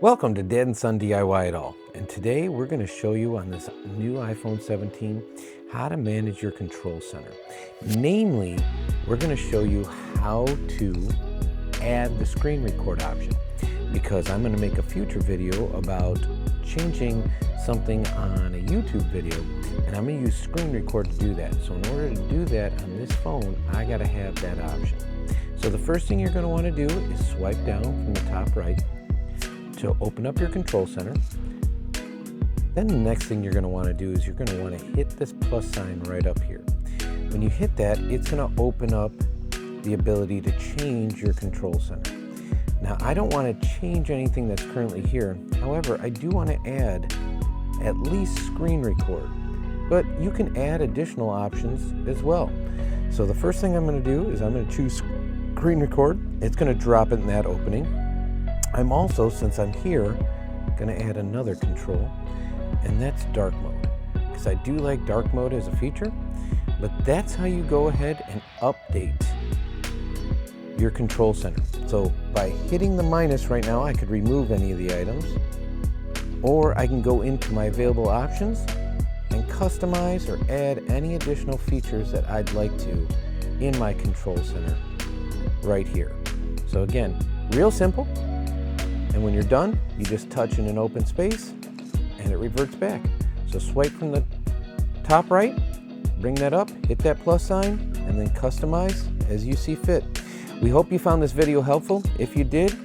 Welcome to Dad and Son DIY It All, and today we're going to show you on this new iPhone 17 how to manage your control center. Namely, we're going to show you how to add the screen record option, because I'm going to make a future video about changing something on a YouTube video, and I'm going to use screen record to do that. So in order to do that on this phone, I got to have that option. So the first thing you're going to want to do is swipe down from the top right to open up your control center. Then the next thing you're going to want to do is you're going to want to hit this plus sign right up here. When you hit that, it's going to open up the ability to change your control center. Now, I don't want to change anything that's currently here. However, I do want to add at least screen record, but you can add additional options as well. So the first thing I'm going to do is I'm going to choose screen record. It's going to drop it in that opening. I'm also, since I'm here, going to add another control, and that's dark mode, because I do like dark mode as a feature, but that's how you go ahead and update your control center. So by hitting the minus right now, I could remove any of the items, or I can go into my available options and customize or add any additional features that I'd like to in my control center right here. So again, real simple. And when you're done, you just touch in an open space and it reverts back. So swipe from the top right, bring that up, hit that plus sign, and then customize as you see fit. We hope you found this video helpful. If you did,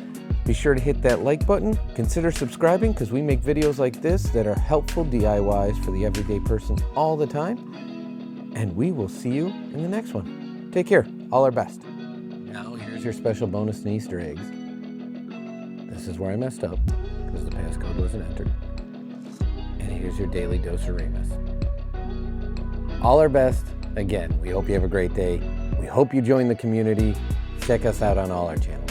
be sure to hit that like button. Consider subscribing, because we make videos like this that are helpful DIYs for the everyday person all the time. And we will see you in the next one. Take care. All our best. Now here's your special bonus and Easter eggs. This is where I messed up, because the passcode wasn't entered. And here's your daily dose of Remus. All our best. Again, we hope you have a great day. We hope you join the community. Check us out on all our channels.